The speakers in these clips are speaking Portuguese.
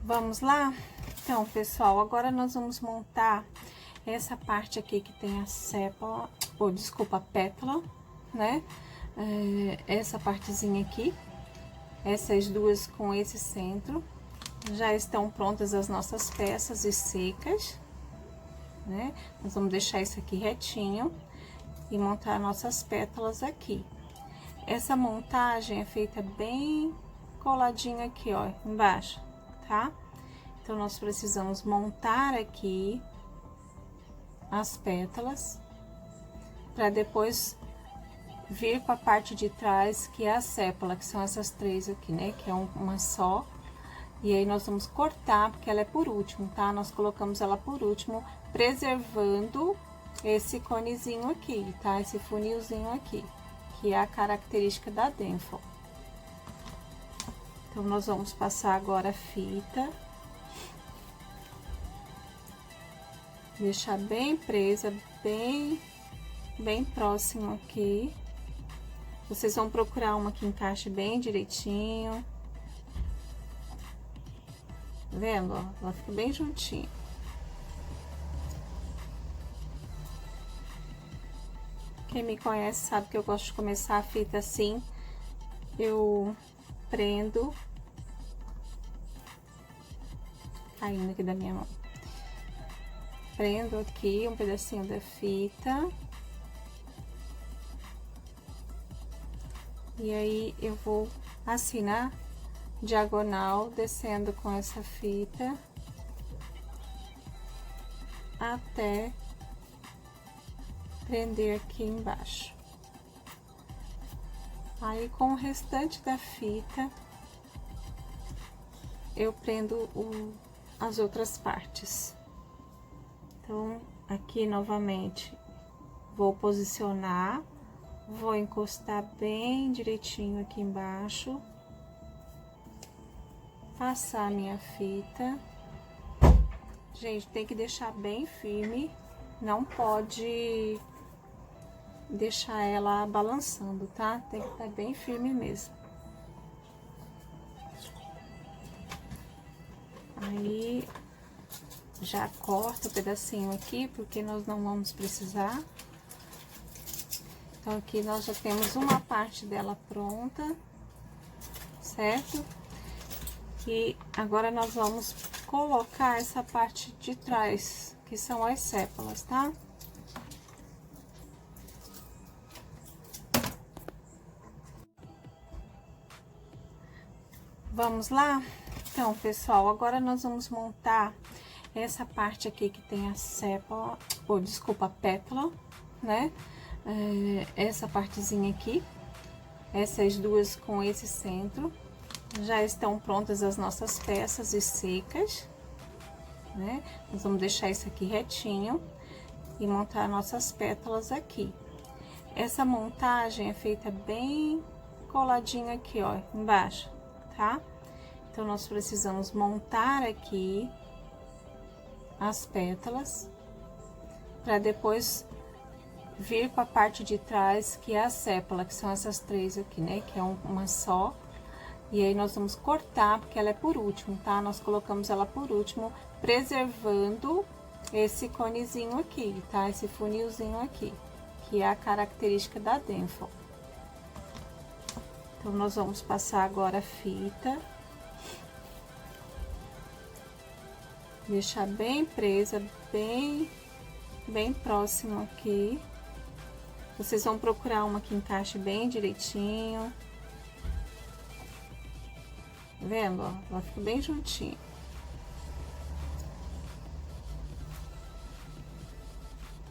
Vamos lá? Então, pessoal, agora nós vamos montar essa parte aqui que tem a sépola, ou desculpa, a pétala, né? Essa partezinha aqui, essas duas com esse centro. Já estão prontas as nossas peças e secas, né? Nós vamos deixar isso aqui retinho e montar nossas pétalas aqui. Essa montagem é feita bem coladinho aqui, ó, embaixo, tá? Então, nós precisamos montar aqui as pétalas, para depois vir com a parte de trás, que é a sépola, que são essas três aqui, né? Que é uma só. E aí, nós vamos cortar, porque ela é por último, tá? Nós colocamos ela por último, preservando esse conezinho aqui, tá? Esse funilzinho aqui, que é a característica da Denfel. Então, nós vamos passar agora a fita. Deixar bem presa, bem próximo aqui. Vocês vão procurar uma que encaixe bem direitinho. Tá vendo, ó? Ela fica bem juntinha. Quem me conhece sabe que eu gosto de começar a fita assim. Eu prendo. Caindo aqui da minha mão. Prendo aqui um pedacinho da fita. E aí, eu vou assim na diagonal, descendo com essa fita. Até prender aqui embaixo. Aí, com o restante da fita, eu prendo as outras partes. Então, aqui novamente, vou posicionar, vou encostar bem direitinho aqui embaixo, passar a minha fita. Gente, tem que deixar bem firme, não pode deixar ela balançando, tá? Tem que estar bem firme mesmo. Aí, já corta o pedacinho aqui, porque nós não vamos precisar. Então, aqui nós já temos uma parte dela pronta, certo? E agora nós vamos colocar essa parte de trás, que são as sépolas, tá? Vamos lá? Então, pessoal, agora nós vamos montar essa parte aqui que tem a sépola, ou desculpa, a pétala, né? Essa partezinha aqui, essas duas com esse centro. Já estão prontas as nossas peças e secas, né? Nós vamos deixar isso aqui retinho e montar nossas pétalas aqui. Essa montagem é feita bem coladinho aqui, ó, embaixo, tá? Então, nós precisamos montar aqui as pétalas, para depois vir com a parte de trás, que é a sépola, que são essas três aqui, né? Que é uma só. E aí, nós vamos cortar, porque ela é por último, tá? Nós colocamos ela por último, preservando esse conezinho aqui, tá? Esse funilzinho aqui, que é a característica da Denfel. Então, nós vamos passar agora a fita. Deixar bem presa, bem próximo aqui. Vocês vão procurar uma que encaixe bem direitinho. Tá vendo, ó? Ela fica bem juntinha.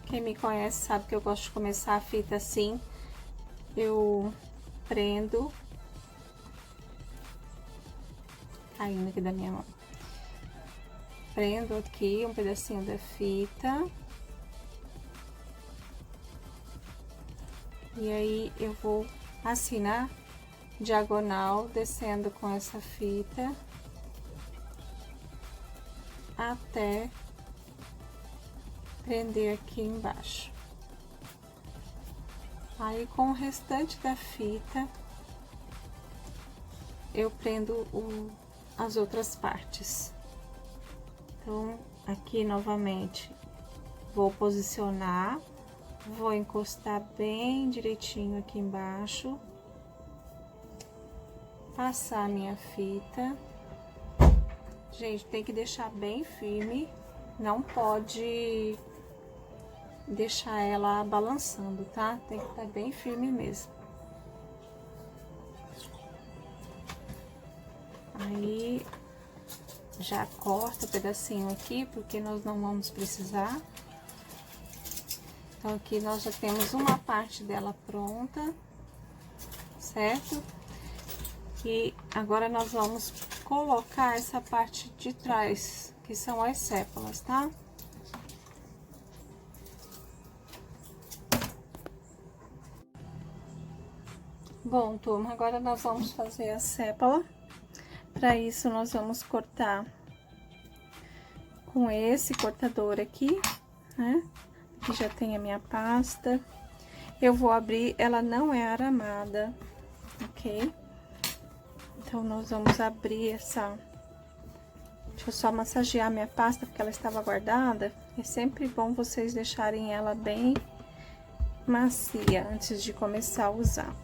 Quem me conhece sabe que eu gosto de começar a fita assim. Eu prendo. Caindo aqui da minha mão. Prendo aqui um pedacinho da fita. E aí, eu vou assim na diagonal, descendo com essa fita. Até prender aqui embaixo. Aí, com o restante da fita, eu prendo as outras partes. Então, aqui novamente, vou posicionar, vou encostar bem direitinho aqui embaixo, passar a minha fita. Gente, tem que deixar bem firme, não pode deixar ela balançando, tá? Tem que estar bem firme mesmo. Aí, já corta pedacinho aqui, porque nós não vamos precisar. Então, aqui nós já temos uma parte dela pronta, certo? E agora nós vamos colocar essa parte de trás, que são as sépalas, tá? Bom, turma, agora nós vamos fazer a sépola. Para isso, nós vamos cortar com esse cortador aqui, né? Aqui já tem a minha pasta. Eu vou abrir, ela não é aramada, ok? Então, nós vamos abrir essa... Deixa eu só massagear minha pasta, porque ela estava guardada. É sempre bom vocês deixarem ela bem macia antes de começar a usar.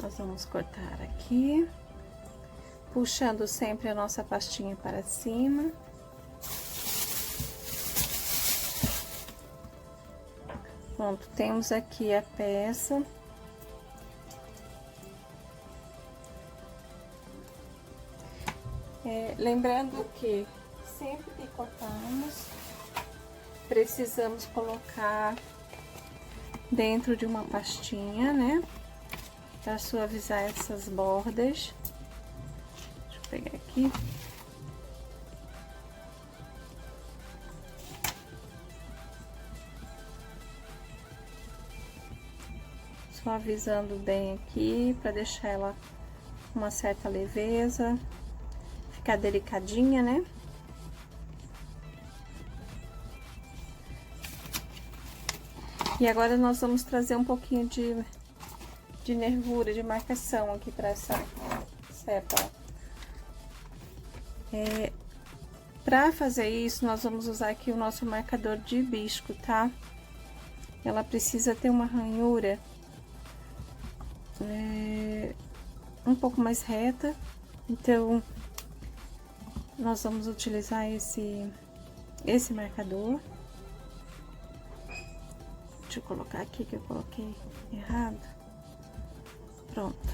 Nós vamos cortar aqui, puxando sempre a nossa pastinha para cima. Pronto, temos aqui a peça. Lembrando que sempre que cortarmos, precisamos colocar dentro de uma pastinha, né? Para suavizar essas bordas. Deixa eu pegar aqui. Suavizando bem aqui, para deixar ela com uma certa leveza, ficar delicadinha, né? E agora nós vamos trazer um pouquinho de nervura, de marcação aqui para essa sépola. Para fazer isso, nós vamos usar aqui o nosso marcador de hibisco, tá? Ela precisa ter uma ranhura um pouco mais reta, então nós vamos utilizar esse marcador. Deixa eu colocar aqui que eu coloquei errado. Pronto.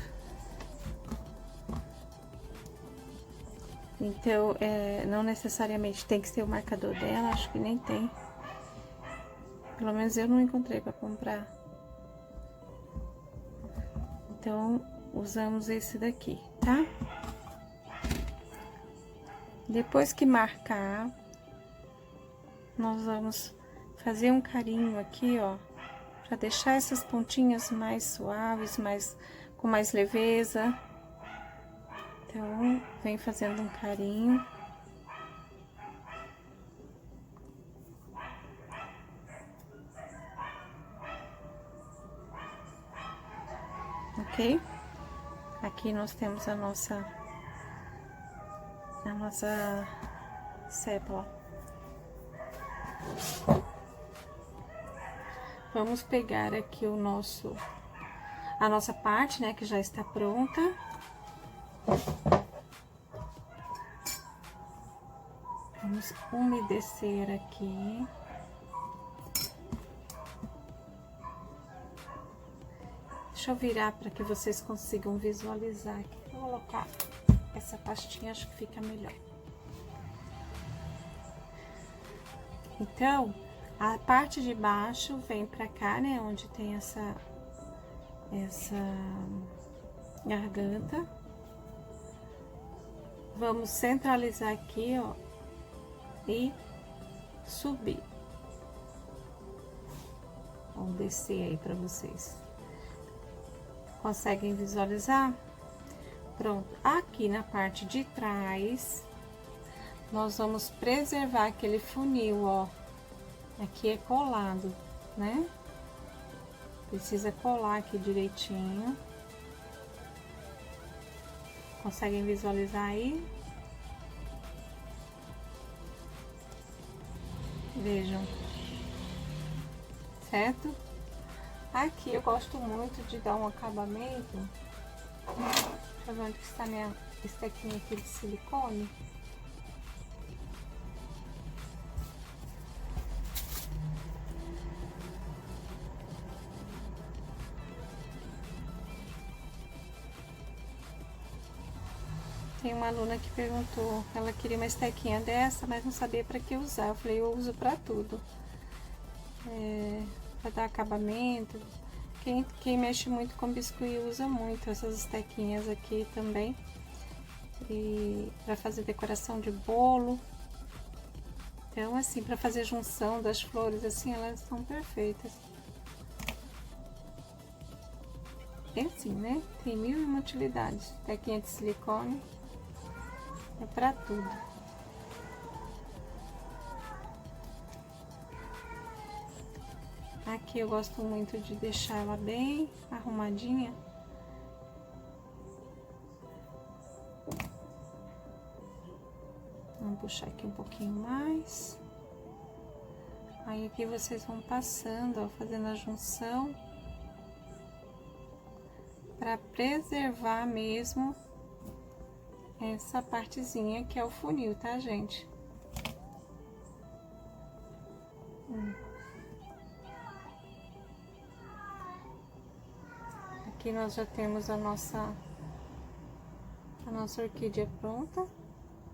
Então, não necessariamente tem que ser o marcador dela, acho que nem tem. Pelo menos eu não encontrei para comprar. Então, usamos esse daqui, tá? Depois que marcar, nós vamos fazer um carinho aqui, ó, para deixar essas pontinhas mais suaves, com mais leveza. Então, vem fazendo um carinho. Ok? Aqui nós temos a nossa sépola. Vamos pegar aqui a nossa parte, né, que já está pronta. Vamos umedecer aqui. Deixa eu virar para que vocês consigam visualizar aqui. Vou colocar essa pastinha, acho que fica melhor. Então, a parte de baixo vem pra cá, né, onde tem essa garganta. Vamos centralizar aqui, ó, e subir. Vamos descer aí pra vocês. Conseguem visualizar? Pronto. Aqui na parte de trás, nós vamos preservar aquele funil, ó. Aqui é colado. né? Precisa colar aqui direitinho. Conseguem visualizar aí? Vejam. Certo? Aqui eu gosto muito de dar um acabamento. Deixa eu ver onde está minha estequinha aqui de silicone. Tem uma aluna que perguntou, ela queria uma estequinha dessa, mas não sabia para que usar. Eu falei, eu uso para tudo. Para dar acabamento. Quem mexe muito com biscuit usa muito essas estequinhas aqui também. E para fazer decoração de bolo. Então, assim, para fazer junção das flores, assim, elas são perfeitas. É assim, né? Tem mil e uma utilidades. Estequinha de silicone. É para tudo. Aqui eu gosto muito de deixar ela bem arrumadinha. Vamos puxar aqui um pouquinho mais. Aí aqui vocês vão passando, ó, fazendo a junção. Para preservar mesmo essa partezinha que é o funil, tá, gente? Aqui nós já temos a nossa orquídea pronta,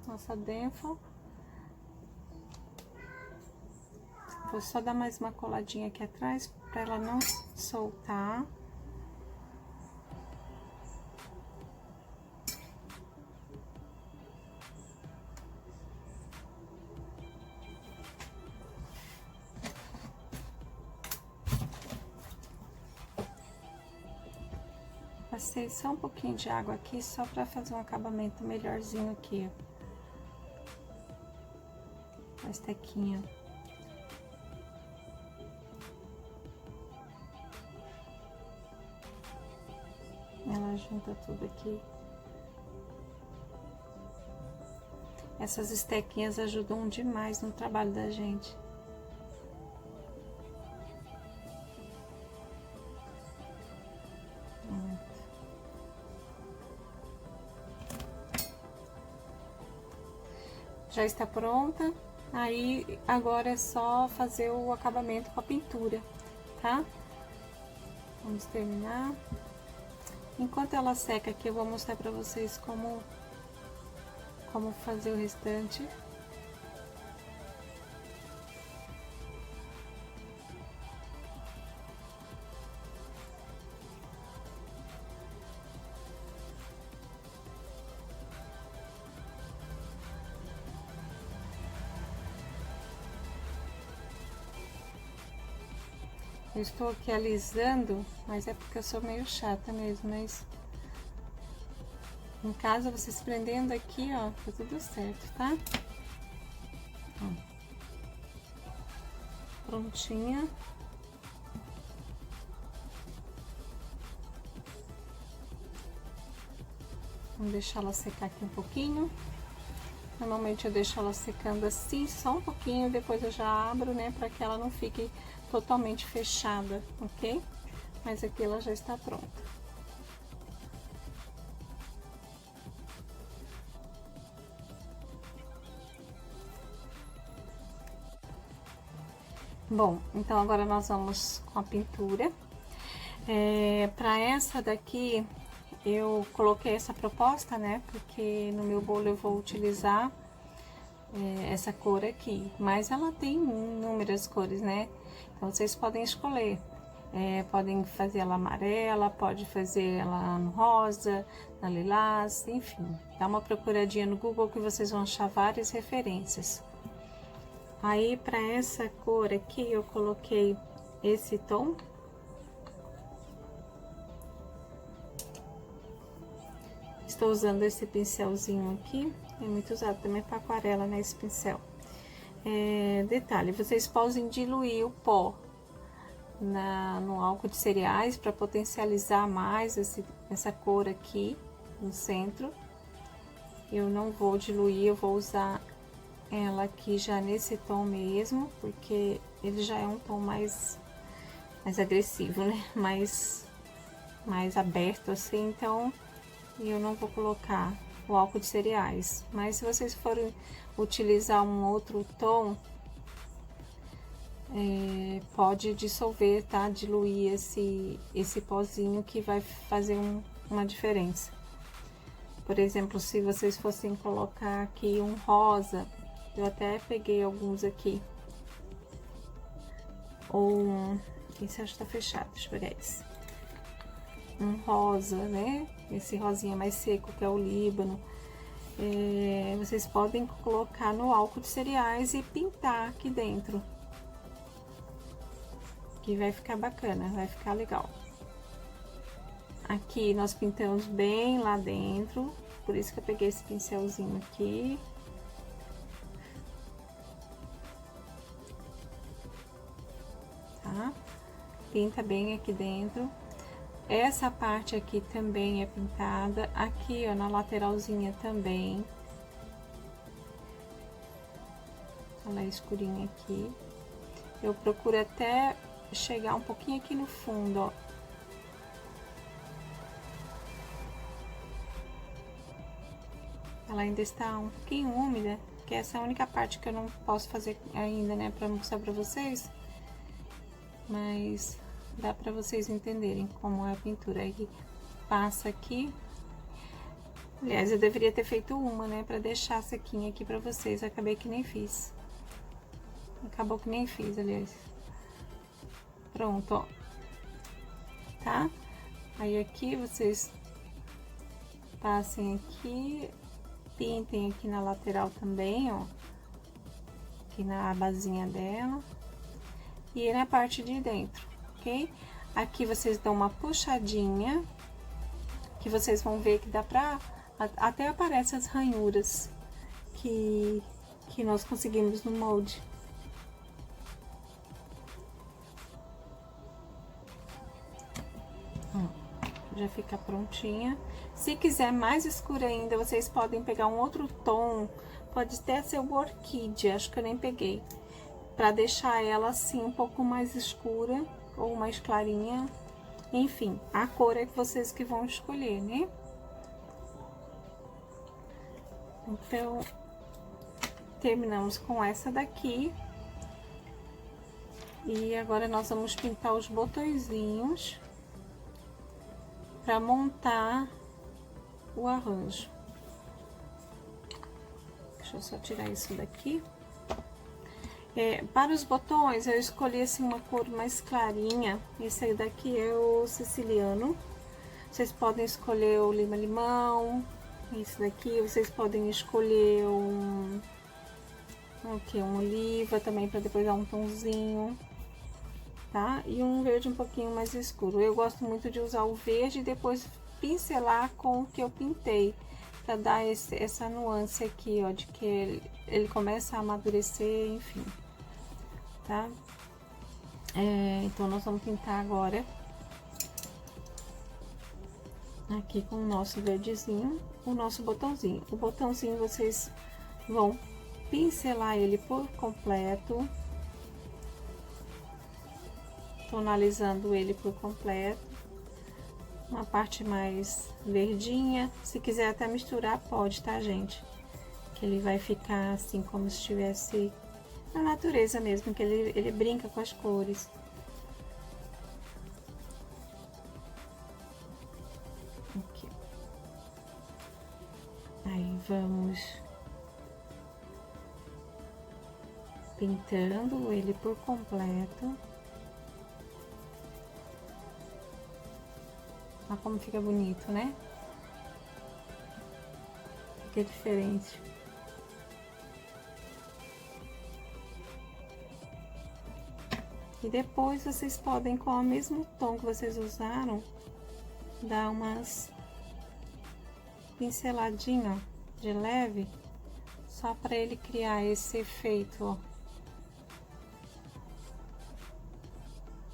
nossa denfo. Vou só dar mais uma coladinha aqui atrás para ela não soltar. Passei só um pouquinho de água aqui, só para fazer um acabamento melhorzinho aqui, ó. A estequinha. Ela junta tudo aqui. Essas estequinhas ajudam demais no trabalho da gente. Já está pronta, aí agora é só fazer o acabamento com a pintura, tá? Vamos terminar. Enquanto ela seca aqui, eu vou mostrar pra vocês como fazer o restante. Eu estou aqui alisando, mas é porque eu sou meio chata mesmo, mas em casa vocês prendendo aqui, ó, tá tudo certo, tá? Ó. Prontinha. Vamos deixar ela secar aqui um pouquinho. Normalmente eu deixo ela secando assim, só um pouquinho, depois eu já abro, né, para que ela não fique totalmente fechada, ok? Mas aqui ela já está pronta. Bom, então agora nós vamos com a pintura. Para essa daqui, eu coloquei essa proposta, né? Porque no meu bolo eu vou utilizar essa cor aqui. Mas ela tem inúmeras cores, né? Então vocês podem escolher. Podem fazer ela amarela, pode fazer ela no rosa, na lilás, enfim. Dá uma procuradinha no Google que vocês vão achar várias referências. Aí, para essa cor aqui, eu coloquei esse tom. Estou usando esse pincelzinho aqui, é muito usado também para aquarela, né, esse pincel. Detalhe, vocês podem diluir o pó no álcool de cereais para potencializar mais essa cor aqui no centro. Eu não vou diluir, eu vou usar ela aqui já nesse tom mesmo, porque ele já é um tom mais agressivo, né? Mais aberto assim, então eu não vou colocar o álcool de cereais. Mas se vocês forem utilizar um outro tom, pode dissolver, tá? Diluir esse pozinho que vai fazer uma diferença. Por exemplo, se vocês fossem colocar aqui um rosa, eu até peguei alguns aqui. Ou esse acho que tá fechado, deixa eu pegar esse. Um rosa, né? Esse rosinha mais seco, que é o líbano. Vocês podem colocar no álcool de cereais e pintar aqui dentro. Que vai ficar bacana, vai ficar legal. Aqui nós pintamos bem lá dentro, por isso que eu peguei esse pincelzinho aqui. Tá? Pinta bem aqui dentro. Essa parte aqui também é pintada. Aqui, ó, na lateralzinha também. Ela é escurinha aqui. Eu procuro até chegar um pouquinho aqui no fundo, ó. Ela ainda está um pouquinho úmida, que essa é a única parte que eu não posso fazer ainda, né, pra mostrar pra vocês. Mas dá pra vocês entenderem como é a pintura. Aí passa aqui. Aliás, eu deveria ter feito uma, né, pra deixar sequinha aqui pra vocês. Acabei que nem fiz. Acabou que nem fiz, aliás. Pronto, ó. Tá? Aí aqui vocês passem aqui, pintem aqui na lateral também, ó. Aqui na basinha dela. E na parte de dentro, ok? Aqui vocês dão uma puxadinha, que vocês vão ver que dá pra... Até aparecem as ranhuras que nós conseguimos no molde. Já fica prontinha. Se quiser mais escura ainda, vocês podem pegar um outro tom. Pode até ser o orquídea, acho que eu nem peguei. Pra deixar ela assim um pouco mais escura ou mais clarinha. Enfim, a cor é vocês que vão escolher, né? Então, terminamos com essa daqui. E agora nós vamos pintar os botõezinhos para montar o arranjo. Deixa eu só tirar isso daqui. Para os botões, eu escolhi assim uma cor mais clarinha. Esse aí daqui é o siciliano. Vocês podem escolher o lima-limão. Esse daqui, vocês podem escolher um oliva também, para depois dar um tomzinho. Tá? E um verde um pouquinho mais escuro. Eu gosto muito de usar o verde e depois pincelar com o que eu pintei, para dar essa nuance aqui, ó, de que ele começa a amadurecer, enfim, tá? Então, nós vamos pintar agora aqui com o nosso verdezinho, o nosso botãozinho. O botãozinho vocês vão pincelar ele por completo, tonalizando ele por completo. Uma parte mais verdinha, se quiser até misturar, pode, tá, gente? Que ele vai ficar assim, como se estivesse na natureza mesmo, que ele brinca com as cores. Aqui. Aí, vamos pintando ele por completo. Olha como fica bonito, né? Fica diferente. E depois vocês podem, com o mesmo tom que vocês usaram, dar umas pinceladinhas de leve, só para ele criar esse efeito, ó.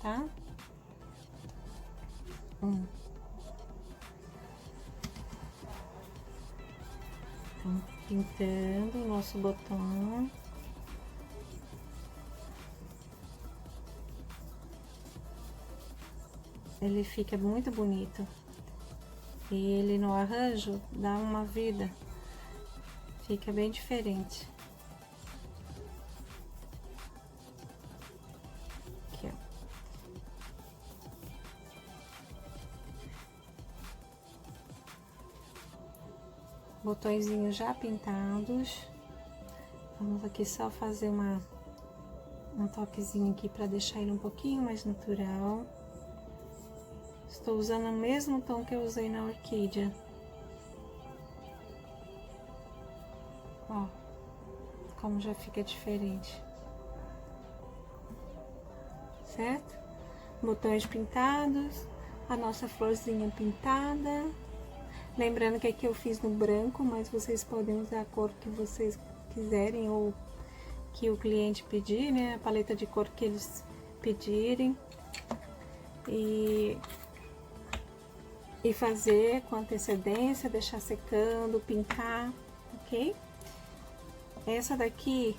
Tá? Então, pintando o nosso botão. Ele fica muito bonito. E ele no arranjo dá uma vida. Fica bem diferente. Aqui, ó. Botõezinhos já pintados. Vamos aqui só fazer um toquezinho aqui para deixar ele um pouquinho mais natural. Estou usando o mesmo tom que eu usei na orquídea. Ó, como já fica diferente. Certo? Botões pintados, a nossa florzinha pintada. Lembrando que aqui eu fiz no branco, mas vocês podem usar a cor que vocês quiserem ou que o cliente pedir, né? A paleta de cor que eles pedirem. E fazer com antecedência, deixar secando, pintar, ok? Essa daqui,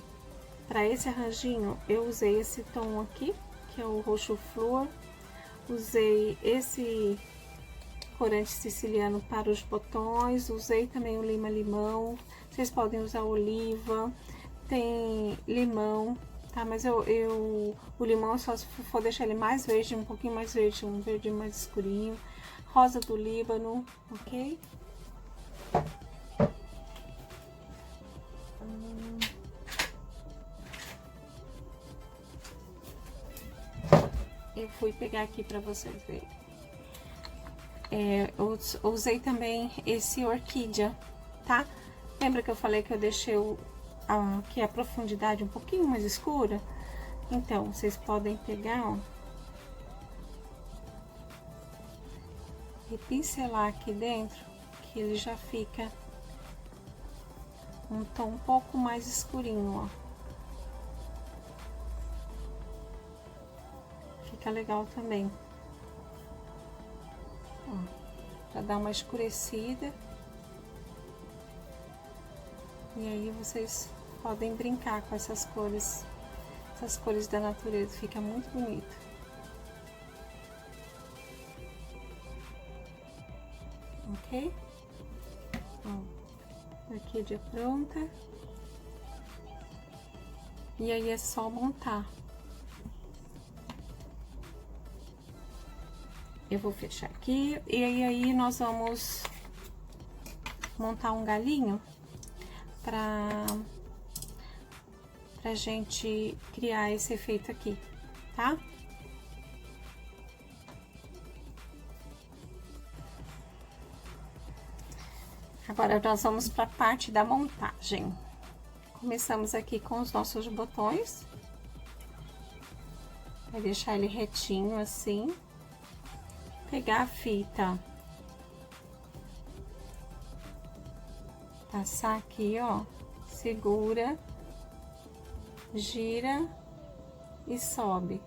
para esse arranjinho, eu usei esse tom aqui, que é o roxo flor. Usei esse corante siciliano para os botões, usei também o lima-limão. Vocês podem usar oliva, tem limão, tá? Mas o limão só se for deixar ele mais verde, um pouquinho mais verde, um verde mais escurinho. Rosa do Líbano, ok? Eu fui pegar aqui para vocês verem. Eu usei também esse orquídea, tá? Lembra que eu falei que eu deixei aqui a profundidade um pouquinho mais escura? Então, vocês podem pegar, ó, e pincelar aqui dentro, que ele já fica um tom um pouco mais escurinho, ó. Fica legal também. Ó, pra dar uma escurecida. E aí vocês podem brincar com essas cores da natureza, fica muito bonito. Ok? Ó, orquídea pronta. E aí é só montar. Eu vou fechar aqui e aí nós vamos montar um galinho pra gente criar esse efeito aqui, tá? Agora nós vamos para a parte da montagem. Começamos aqui com os nossos botões. Vai deixar ele retinho assim. Pegar a fita. Passar aqui, ó. Segura. Gira. E sobe.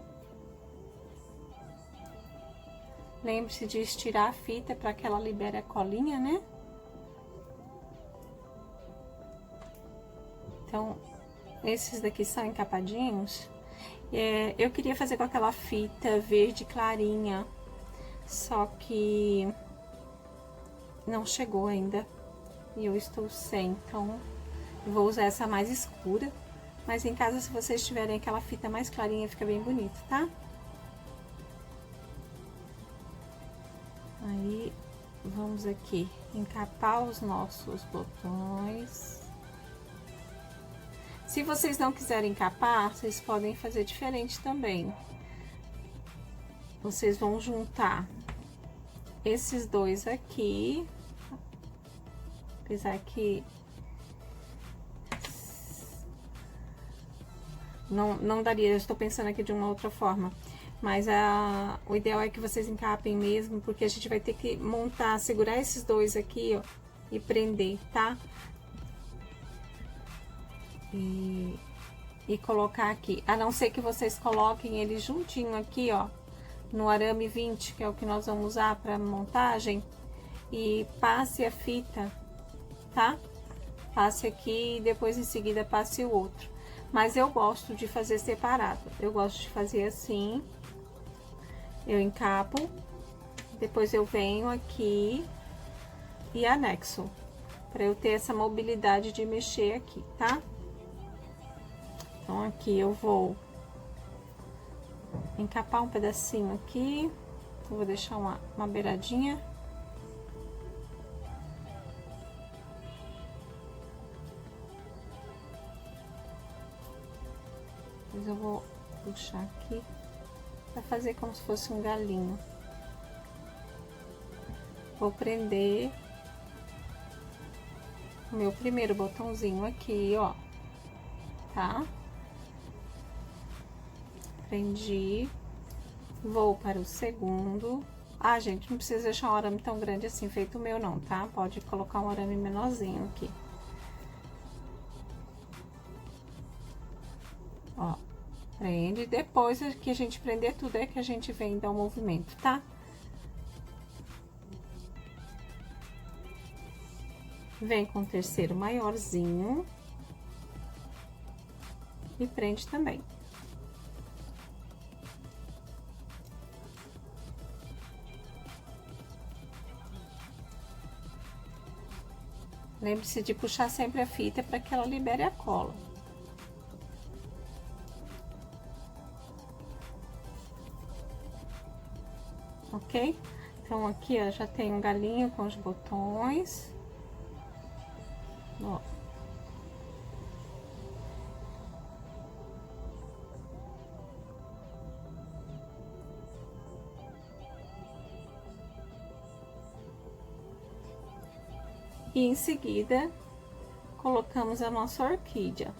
Lembre-se de estirar a fita para que ela libere a colinha, né? Então, esses daqui são encapadinhos. Eu queria fazer com aquela fita verde clarinha, só que não chegou ainda. E eu estou sem, então eu vou usar essa mais escura. Mas em casa, se vocês tiverem aquela fita mais clarinha, fica bem bonito, tá? Aí, vamos aqui encapar os nossos botões. Se vocês não quiserem encapar, vocês podem fazer diferente também. Vocês vão juntar esses dois aqui. Apesar que não daria, eu estou pensando aqui de uma outra forma. Mas o ideal é que vocês encapem mesmo, porque a gente vai ter que montar, segurar esses dois aqui, ó, e prender, tá? E colocar aqui, a não ser que vocês coloquem ele juntinho aqui, ó, no arame 20, que é o que nós vamos usar para montagem, e passe a fita, tá? Passe aqui e depois em seguida passe o outro. Mas eu gosto de fazer separado. Eu gosto de fazer assim. Eu encapo, depois eu venho aqui e anexo, para eu ter essa mobilidade de mexer aqui, tá? Então, aqui eu vou encapar um pedacinho aqui, eu vou deixar uma beiradinha. Depois eu vou puxar aqui, para fazer como se fosse um galinho. Vou prender o meu primeiro botãozinho aqui, ó, tá? Prendi, vou para o segundo. Ah, gente, não precisa deixar um arame tão grande assim, feito o meu não, tá? Pode colocar um arame menorzinho aqui. Ó, prende. Depois que a gente prender tudo, é que a gente vem dar o movimento, tá? Vem com o terceiro maiorzinho e prende também. Lembre-se de puxar sempre a fita para que ela libere a cola. Ok? Então, aqui, ó, já tem um galinho com os botões. Ó. E em seguida, colocamos a nossa orquídea.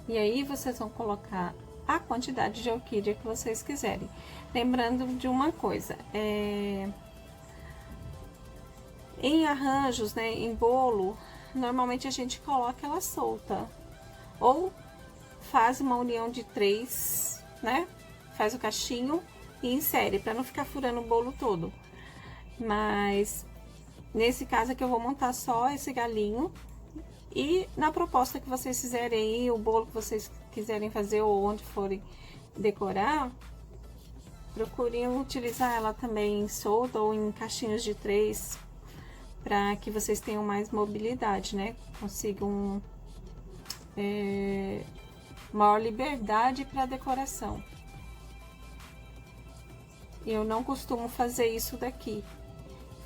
E aí, vocês vão colocar a quantidade de orquídea que vocês quiserem. Lembrando de uma coisa, em arranjos, né, em bolo, normalmente a gente coloca ela solta. Ou faz uma união de 3, né? Faz o cachinho e insere, para não ficar furando o bolo todo. Mas nesse caso aqui eu vou montar só esse galinho. E na proposta que vocês fizerem aí, o bolo que vocês quiserem fazer ou onde forem decorar, procurem utilizar ela também solta ou em caixinhos de 3, para que vocês tenham mais mobilidade, né? Consigam maior liberdade para decoração. Eu não costumo fazer isso daqui,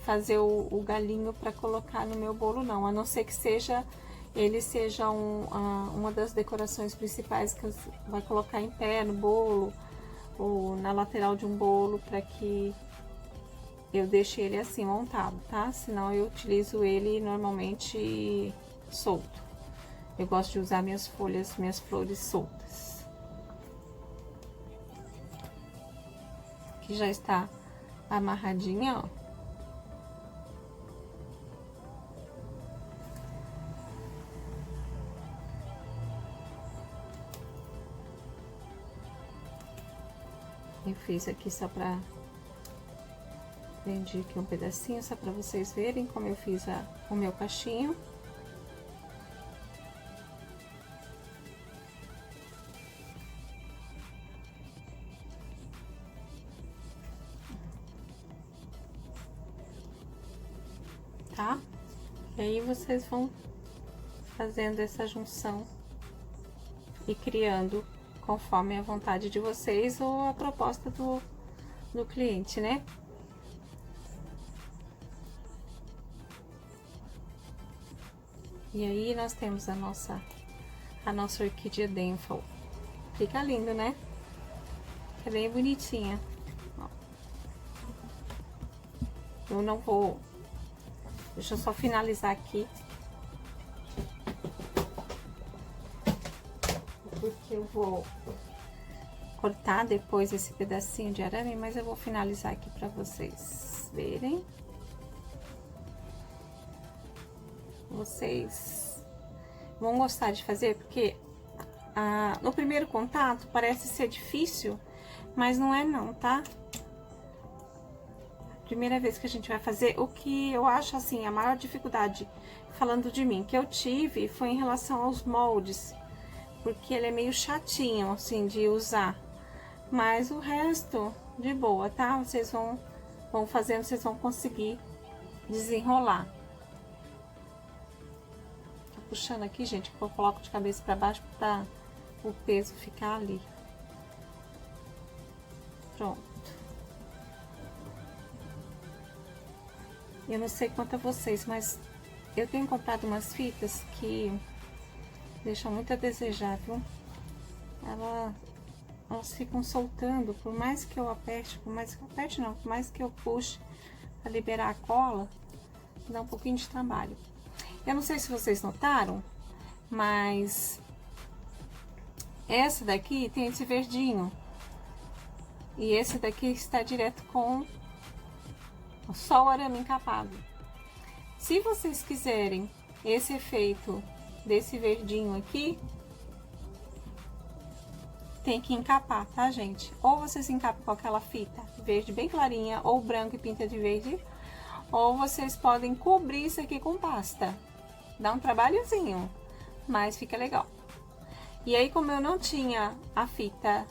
fazer o galinho para colocar no meu bolo não, a não ser que ele seja uma das decorações principais que você vai colocar em pé no bolo ou na lateral de um bolo, para que eu deixe ele assim montado, tá? Senão eu utilizo ele normalmente solto. Eu gosto de usar minhas flores soltas. Aqui já está amarradinha, ó. Eu fiz aqui só pra... Prendi aqui um pedacinho, só pra vocês verem como eu fiz o meu cachinho. Tá? E aí vocês vão fazendo essa junção e criando conforme a vontade de vocês ou a proposta do cliente, né? E aí nós temos a nossa orquídea Denfal. Fica lindo, né? É bem bonitinha. Ó. Eu não vou... Deixa eu só finalizar aqui. Porque eu vou cortar depois esse pedacinho de arame, mas eu vou finalizar aqui pra vocês verem. Vocês vão gostar de fazer, porque no primeiro contato parece ser difícil, mas não é não, tá? Primeira vez que a gente vai fazer, o que eu acho assim, a maior dificuldade, falando de mim, que eu tive foi em relação aos moldes, porque ele é meio chatinho, assim, de usar. Mas o resto, de boa, tá? Vocês vão fazendo, vocês vão conseguir desenrolar. Tô puxando aqui, gente, que eu coloco de cabeça pra baixo pra o peso ficar ali. Pronto. Eu não sei quanto a vocês, mas eu tenho comprado umas fitas que deixam muito a desejar, viu? Elas ficam soltando, por mais que eu aperte, por mais que eu puxe para liberar a cola, dá um pouquinho de trabalho. Eu não sei se vocês notaram, mas essa daqui tem esse verdinho. E esse daqui está direto com só o arame encapado. Se vocês quiserem esse efeito desse verdinho aqui, tem que encapar, tá, gente? Ou vocês encapam com aquela fita verde bem clarinha, ou branco e pinta de verde, ou vocês podem cobrir isso aqui com pasta. Dá um trabalhozinho, mas fica legal. E aí, como eu não tinha a fita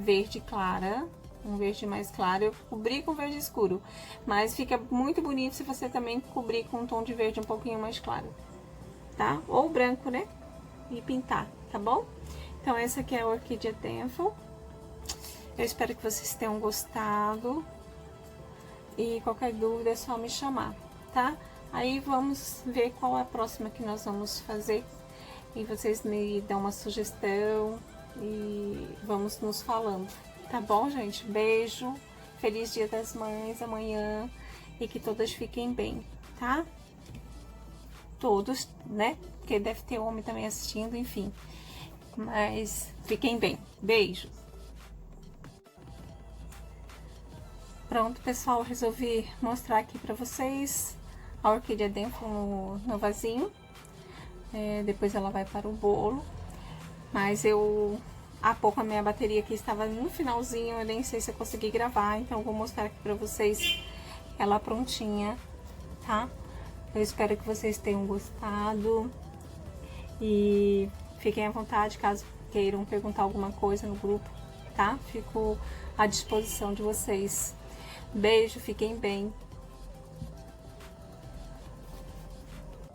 verde clara, um verde mais claro, eu cobri com verde escuro. Mas fica muito bonito se você também cobrir com um tom de verde um pouquinho mais claro, tá? Ou branco, né? E pintar, tá bom? Então, essa aqui é a Orquídea Denful. Eu espero que vocês tenham gostado. E qualquer dúvida é só me chamar, tá? Aí vamos ver qual é a próxima que nós vamos fazer. E vocês me dão uma sugestão e vamos nos falando. Tá bom, gente? Beijo. Feliz Dia das Mães amanhã. E que todas fiquem bem, tá? Todos, né? Porque deve ter homem também assistindo, enfim. Mas fiquem bem. Beijo. Pronto, pessoal. Resolvi mostrar aqui pra vocês a Orquídea Denful no vasinho. Depois ela vai para o bolo. Mas há pouco a minha bateria aqui estava no finalzinho, eu nem sei se eu consegui gravar, então eu vou mostrar aqui pra vocês ela prontinha, tá? Eu espero que vocês tenham gostado e fiquem à vontade caso queiram perguntar alguma coisa no grupo, tá? Fico à disposição de vocês. Beijo, fiquem bem.